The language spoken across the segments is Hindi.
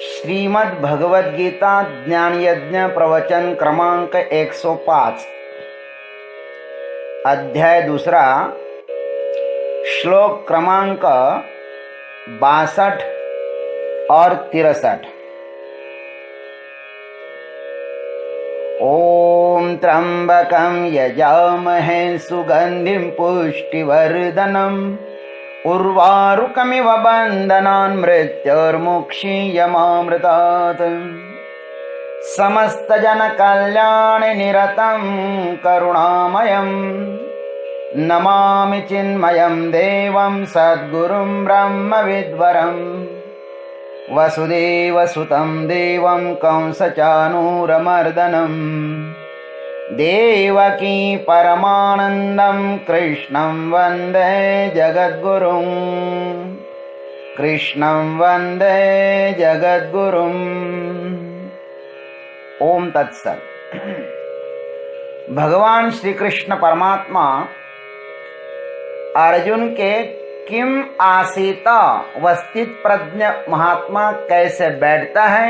श्रीमद् भगवद गीता ज्ञान यज्ञ प्रवचन क्रमांक 105 अध्याय दूसरा श्लोक क्रमांक 62 और 63। ओम त्र्यंबकं यजामहे सुगंधिं पुष्टिवर्धनम् उर्वारुकमिव बन्धनान् मृत्युर्मुक्षीयमामृतात् समस्तजनकल्याणे निरतं करुणामयं नमामि चिन्मयं देवं सद्गुरुं ब्रह्मविद्वरं वसुदेवसुतं देवं कंसचाणूरमर्दनं देवकी परमानन्दं कृष्णं वन्दे जगद्गुरुं ओम तत्सत। भगवान श्री कृष्ण परमात्मा अर्जुन के किम आसीत वस्थित प्रज्ञ महात्मा कैसे बैठता है,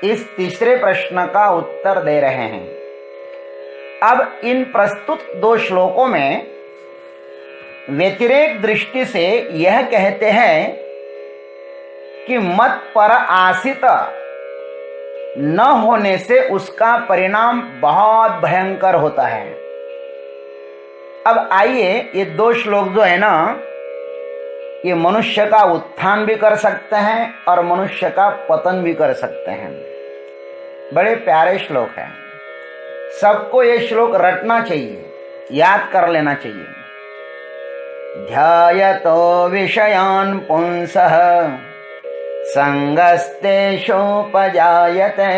इस तीसरे प्रश्न का उत्तर दे रहे हैं। अब इन प्रस्तुत दो श्लोकों में व्यतिरेक दृष्टि से यह कहते हैं कि मत पर आसित न होने से उसका परिणाम बहुत भयंकर होता है। अब आइए, ये दो श्लोक जो है ना, ये मनुष्य का उत्थान भी कर सकते हैं और मनुष्य का पतन भी कर सकते हैं। बड़े प्यारे श्लोक हैं, सबको ये श्लोक रटना चाहिए, याद कर लेना चाहिए। ध्यायतो विषयान् पुंसः संगस्तेषोपजायते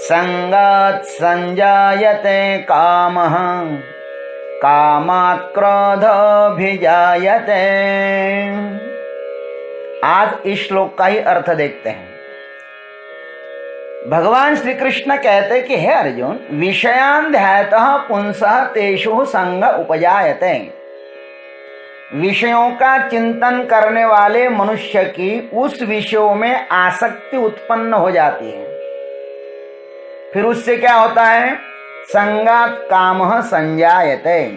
संगात् संजायते कामः कामात् क्रोधोऽभिजायते। आज इस श्लोक का ही अर्थ देखते हैं। भगवान श्री कृष्ण कहते कि हे अर्जुन, विषयान् ध्यायतः पुंसः तेषु संग उपजायते। विषयों का चिंतन करने वाले मनुष्य की उस विषयों में आसक्ति उत्पन्न हो जाती है। फिर उससे क्या होता है? संगात् कामः संजायते।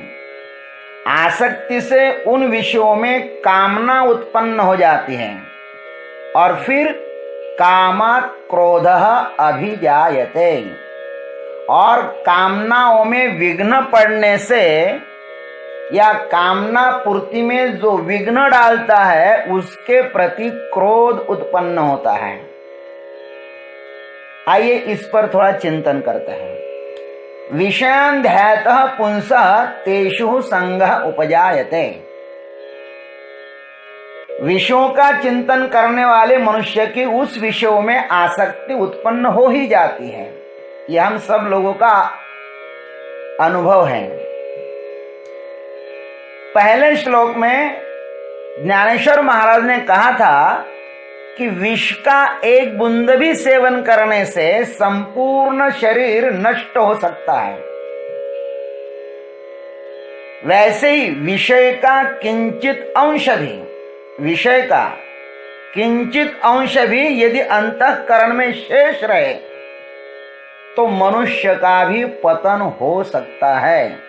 आसक्ति से उन विषयों में कामना उत्पन्न हो जाती है और फिर कामात् क्रोधः अभिजायते। और कामनाओं में विघ्न पड़ने से या कामना पूर्ति में जो विघ्न डालता है उसके प्रति क्रोध उत्पन्न होता है। आइए इस पर थोड़ा चिंतन करते हैं। विषयान् ध्यायतः पुंसः तेषु संगः उपजायते। विषयों का चिंतन करने वाले मनुष्य की उस विषयों में आसक्ति उत्पन्न हो ही जाती है। यह हम सब लोगों का अनुभव है। पहले श्लोक में ज्ञानेश्वर महाराज ने कहा था कि विष का एक बूंद भी सेवन करने से संपूर्ण शरीर नष्ट हो सकता है। वैसे ही विषय का किंचित अंश भी यदि अंतःकरण में शेष रहे तो मनुष्य का भी पतन हो सकता है।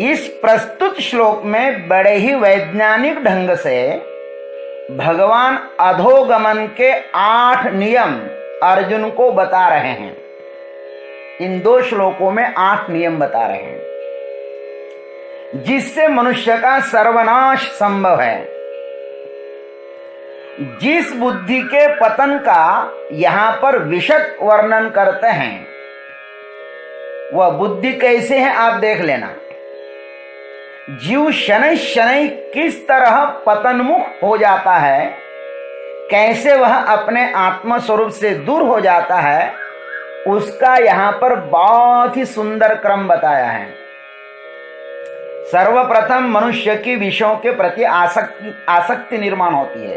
इस प्रस्तुत श्लोक में बड़े ही वैज्ञानिक ढंग से भगवान अधोगमन के 8 नियम अर्जुन को बता रहे हैं। इन दो श्लोकों में 8 नियम बता रहे हैं जिससे मनुष्य का सर्वनाश संभव है। जिस बुद्धि के पतन का यहां पर विशद वर्णन करते हैं, वह बुद्धि कैसे है आप देख लेना। जीव शनै शनै किस तरह पतनमुख हो जाता है, कैसे वह अपने आत्म स्वरूप से दूर हो जाता है, उसका यहां पर बहुत ही सुंदर क्रम बताया है। सर्वप्रथम मनुष्य की विषयों के प्रति आसक्ति निर्माण होती है।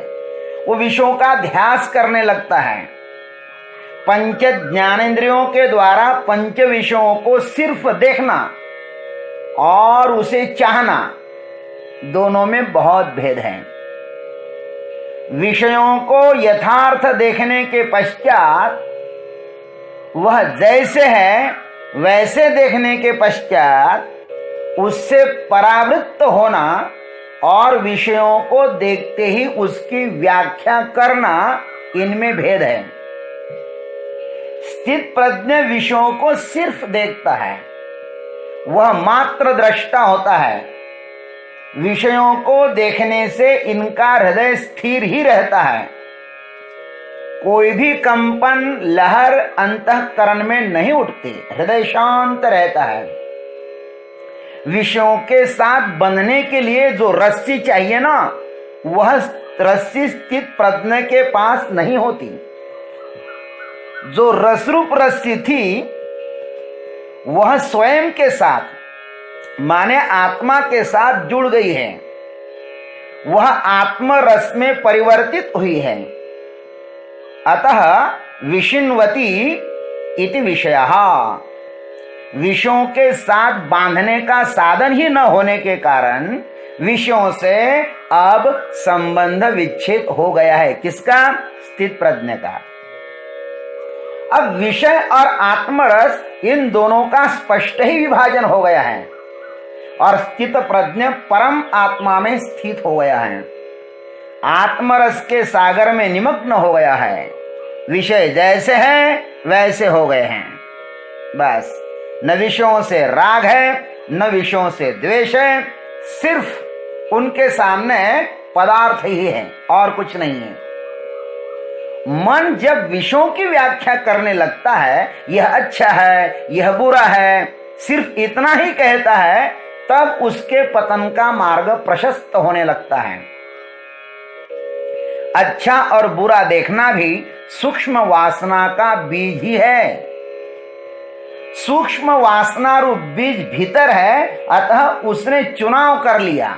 वो विषयों का ध्यास करने लगता है। पंच ज्ञानेंद्रियों के द्वारा पंच विषयों को सिर्फ देखना और उसे चाहना, दोनों में बहुत भेद है। विषयों को यथार्थ देखने के पश्चात, वह जैसे है वैसे देखने के पश्चात उससे परावृत्त होना और विषयों को देखते ही उसकी व्याख्या करना, इनमें भेद है। स्थित प्रज्ञ विषयों को सिर्फ देखता है, वह मात्र दृष्टा होता है। विषयों को देखने से इनका हृदय स्थिर ही रहता है, कोई भी कंपन लहर अंतःकरण में नहीं उठती, हृदय शांत रहता है। विषयों के साथ बंधने के लिए जो रस्सी चाहिए ना, वह रस्सी स्थित प्रज्ञ के पास नहीं होती। जो रसरूप रस्सी थी वह स्वयं के साथ माने आत्मा के साथ जुड़ गई है, वह आत्मरस में परिवर्तित हुई है। अतः विषिन्वती इति विषयः, विषयों के साथ बांधने का साधन ही न होने के कारण विषयों से अब संबंध विच्छेद हो गया है। किसका? स्थित प्रज्ञ का। अब विषय और आत्मरस इन दोनों का स्पष्ट ही विभाजन हो गया है और स्थित प्रज्ञ परम आत्मा में स्थित हो गया है, आत्मरस के सागर में निमग्न हो गया है। विषय जैसे हैं वैसे हो गए हैं, बस। न विषयों से राग है न विषयों से द्वेष है, सिर्फ उनके सामने पदार्थ ही है और कुछ नहीं है। मन जब विषयों की व्याख्या करने लगता है, यह अच्छा है यह बुरा है, सिर्फ इतना ही कहता है, तब उसके पतन का मार्ग प्रशस्त होने लगता है। अच्छा और बुरा देखना भी सूक्ष्म वासना का बीज ही है। सूक्ष्म वासना रूप बीज भीतर है, अतः उसने चुनाव कर लिया।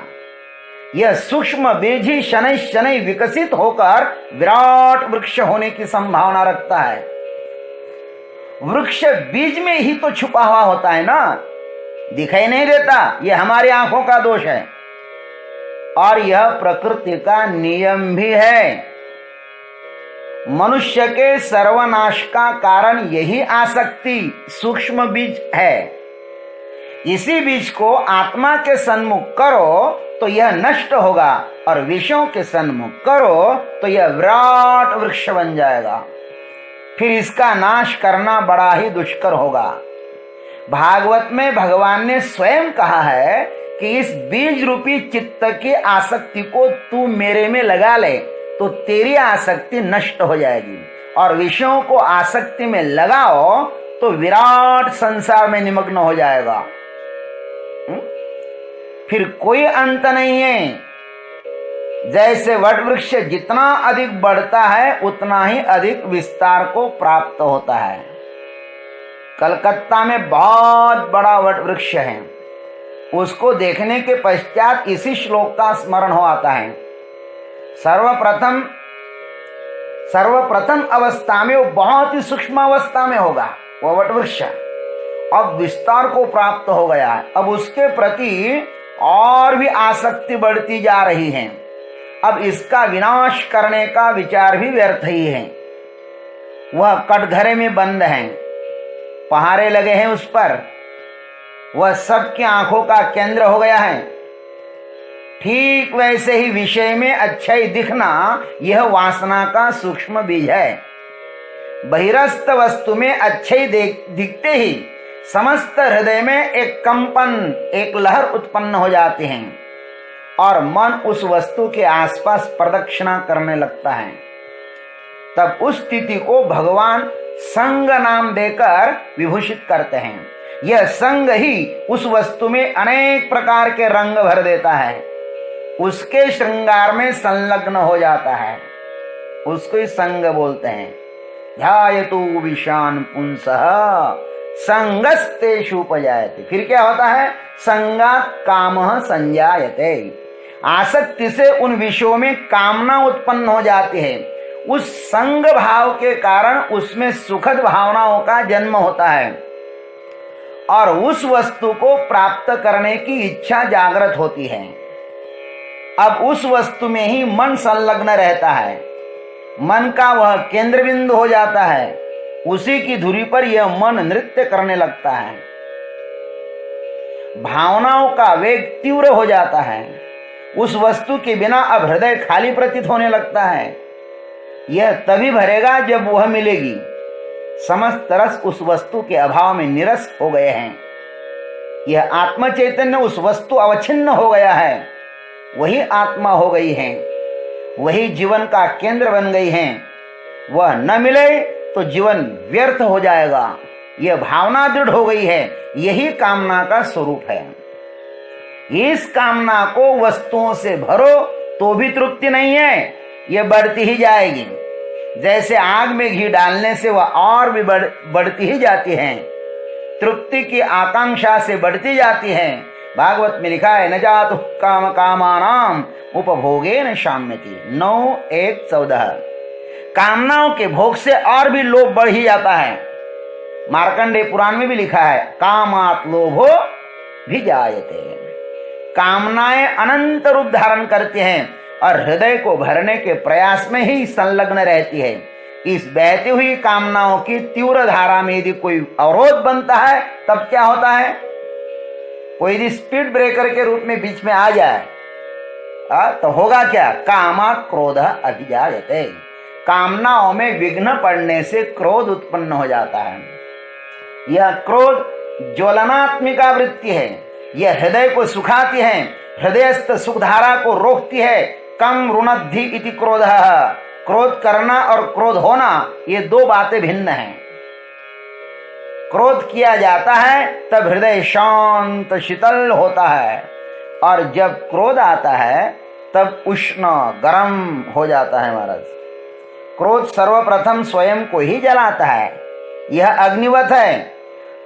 यह सूक्ष्म बीज ही शनै शनै विकसित होकर विराट वृक्ष होने की संभावना रखता है। वृक्ष बीज में ही तो छुपा हुआ होता है ना, दिखाई नहीं देता। यह हमारी आंखों का दोष है और यह प्रकृति का नियम भी है। मनुष्य के सर्वनाश का कारण यही आसक्ति सूक्ष्म बीज है। इसी बीज को आत्मा के सन्मुख करो तो यह नष्ट होगा और विषयों के सन्मुख करो तो यह विराट वृक्ष बन जाएगा। फिर इसका नाश करना बड़ा ही दुष्कर होगा। भागवत में भगवान ने स्वयं कहा है कि इस बीज रूपी चित्त की आसक्ति को तू मेरे में लगा ले तो तेरी आसक्ति नष्ट हो जाएगी, और विषयों को आसक्ति में लगाओ तो विराट संसार में निमग्न हो जाएगा। फिर कोई अंत नहीं है। जैसे वट वृक्ष जितना अधिक बढ़ता है उतना ही अधिक विस्तार को प्राप्त होता है। कलकत्ता में बहुत बड़ा वट वृक्ष है, उसको देखने के पश्चात इसी श्लोक का स्मरण हो आता है। सर्वप्रथम अवस्था में वो बहुत ही सूक्ष्म अवस्था में होगा वो वट वृक्ष, अब विस्तार को प्राप्त हो गया है। अब उसके प्रति और भी आसक्ति बढ़ती जा रही है। अब इसका विनाश करने का विचार भी व्यर्थ ही है। वह कटघरे में बंद है, पहाड़े लगे हैं उस पर, वह सबकी आंखों का केंद्र हो गया है। ठीक वैसे ही विषय में अच्छाई दिखना यह वासना का सूक्ष्म बीज है। बहिरस्थ वस्तु में अच्छाई दिखते ही समस्त हृदय में एक कंपन, एक लहर उत्पन्न हो जाती है और मन उस वस्तु के आसपास प्रदक्षिणा करने लगता है। तब उस स्थिति को भगवान संग नाम देकर विभूषित करते हैं। यह संग ही उस वस्तु में अनेक प्रकार के रंग भर देता है, उसके श्रृंगार में संलग्न हो जाता है, उसको ही संग बोलते हैं। ध्यायतु विषान पुंसः संगस्तेषु उपजायते। फिर क्या होता है? संगात् कामः संजायते। आसक्ति से उन विषयों में कामना उत्पन्न हो जाती है। उस संग भाव के कारण उसमें सुखद भावनाओं का जन्म होता है और उस वस्तु को प्राप्त करने की इच्छा जागृत होती है। अब उस वस्तु में ही मन संलग्न रहता है, मन का वह केंद्र बिंदु हो जाता है, उसी की धुरी पर यह मन नृत्य करने लगता है, भावनाओं का वेग तीव्र हो जाता है, उस वस्तु के बिना अब हृदय खाली प्रतीत होने लगता है। यह तभी भरेगा जब वह मिलेगी। समस्त रस उस वस्तु के अभाव में निरस हो गए हैं। यह आत्म चैतन्य उस वस्तु अवच्छिन्न हो गया है, वही आत्मा हो गई है, वही जीवन का केंद्र बन गई है। वह न मिले तो जीवन व्यर्थ हो जाएगा। यह भावना दृढ़ हो गई है, यही कामना का स्वरूप है। इस कामना को वस्तुओं से भरो तो भी तृप्ति नहीं है, यह बढ़ती ही जाएगी। जैसे आग में घी डालने से वह और भी बढ़ती ही जाती है, तृप्ति की आकांक्षा से बढ़ती जाती है। भागवत में लिखा है, न जातु काम कामानाम उपभोगेन शाम्यति। 9:1-14। कामनाओं के भोग से और भी लोभ बढ़ ही जाता है। मार्कंडेय पुराण में भी लिखा है, कामात लोभो भिजायते। कामनाएं अनंत रूप धारण करती हैं और हृदय को भरने के प्रयास में ही संलग्न रहती है। इस बहती हुई कामनाओं की तीव्र धारा में यदि कोई अवरोध बनता है तब क्या होता है? कोई यदि स्पीड ब्रेकर के रूप में बीच में आ जाए तो होगा क्या? कामात् क्रोध अभिजायते। कामनाओं में विघ्न पड़ने से क्रोध उत्पन्न हो जाता है। यह क्रोध ज्वलनात्मिका वृत्ति है। यह हृदय को सुखाती है, हृदयस्थ सुखधारा को रोकती है। कम रुणद्धि इति क्रोधः। क्रोध करना और क्रोध होना ये दो बातें भिन्न हैं। क्रोध किया जाता है तब हृदय शांत शीतल होता है, और जब क्रोध आता है तब उष्ण गर्म हो जाता है। महाराज, क्रोध सर्वप्रथम स्वयं को ही जलाता है। यह अग्निवत है।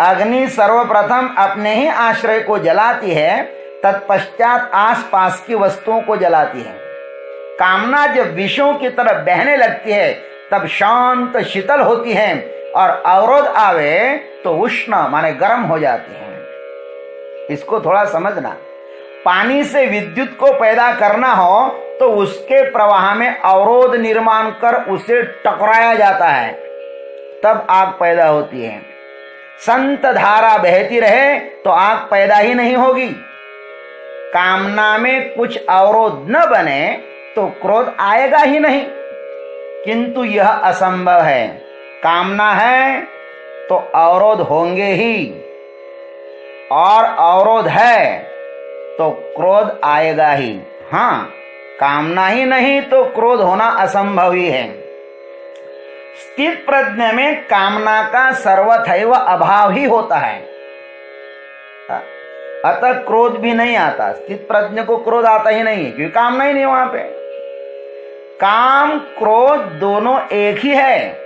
अग्नि सर्वप्रथम अपने ही आश्रय को जलाती है, तत्पश्चात आसपास की वस्तुओं को जलाती है। कामना जब विषयों की तरफ बहने लगती है तब शांत शीतल होती है, और अवरोध आवे तो उष्ण माने गर्म हो जाती है। इसको थोड़ा समझना। पानी से विद्युत को पैदा करना हो तो उसके प्रवाह में अवरोध निर्माण कर उसे टकराया जाता है, तब आग पैदा होती है। संत धारा बहती रहे तो आग पैदा ही नहीं होगी। कामना में कुछ अवरोध न बने तो क्रोध आएगा ही नहीं, किंतु यह असंभव है। कामना है तो अवरोध होंगे ही, और अवरोध है तो क्रोध आएगा ही। हाँ, कामना ही नहीं तो क्रोध होना असंभव ही है। स्थित प्रज्ञ में कामना का सर्वथैव अभाव ही होता है, अतः क्रोध भी नहीं आता। स्थित प्रज्ञ को क्रोध आता ही नहीं है, क्योंकि कामना ही नहीं वहां पे। काम क्रोध दोनों एक ही है।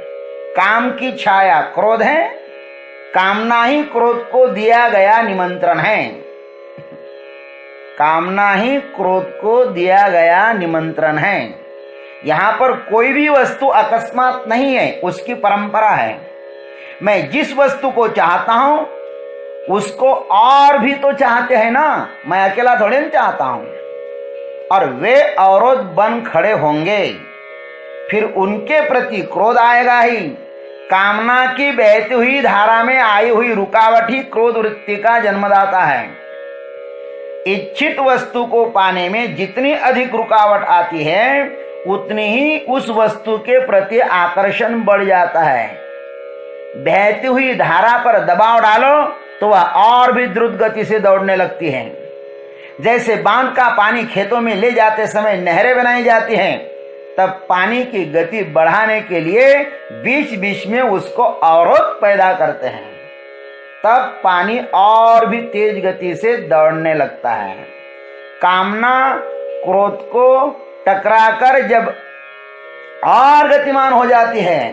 काम की छाया क्रोध है, कामना ही क्रोध को दिया गया निमंत्रण है। कामना ही क्रोध को दिया गया निमंत्रण है। यहां पर कोई भी वस्तु अकस्मात नहीं है, उसकी परंपरा है। मैं जिस वस्तु को चाहता हूं उसको और भी तो चाहते हैं ना, मैं अकेला थोड़े नहीं चाहता हूं। और वे अवरोध बन खड़े होंगे, फिर उनके प्रति क्रोध आएगा ही। कामना की बहती हुई धारा में आई हुई रुकावट ही क्रोध वृत्ति का जन्मदाता है। इच्छित वस्तु को पाने में जितनी अधिक रुकावट आती है उतनी ही उस वस्तु के प्रति आकर्षण बढ़ जाता है। बहती हुई धारा पर दबाव डालो तो वह और भी द्रुत गति से दौड़ने लगती है। जैसे बांध का पानी खेतों में ले जाते समय नहरें बनाई जाती हैं, तब पानी की गति बढ़ाने के लिए बीच बीच में उसको अवरोध पैदा करते हैं, तब पानी और भी तेज गति से दौड़ने लगता है। कामना क्रोध को टकराकर जब और गतिमान हो जाती है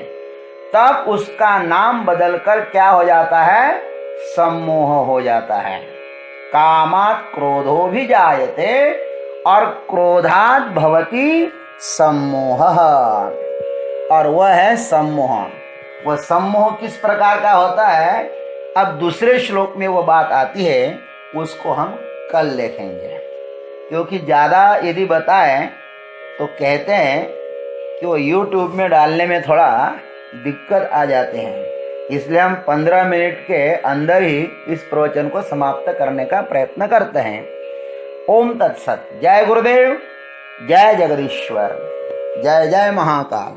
तब उसका नाम बदलकर क्या हो जाता है? सम्मोह हो जाता है। कामात् क्रोधो भी जायते और क्रोधात् भवति सम्मोह, और वह है सम्मोह। वह सम्मोह किस प्रकार का होता है, अब दूसरे श्लोक में वो बात आती है, उसको हम कल देखेंगे। क्योंकि ज़्यादा यदि बताएं तो कहते हैं कि वो YouTube में डालने में थोड़ा दिक्कत आ जाते हैं, इसलिए हम 15 मिनट के अंदर ही इस प्रवचन को समाप्त करने का प्रयत्न करते हैं। ओम तत्सत। जय गुरुदेव, जय जगदीश्वर, जय जय महाकाल।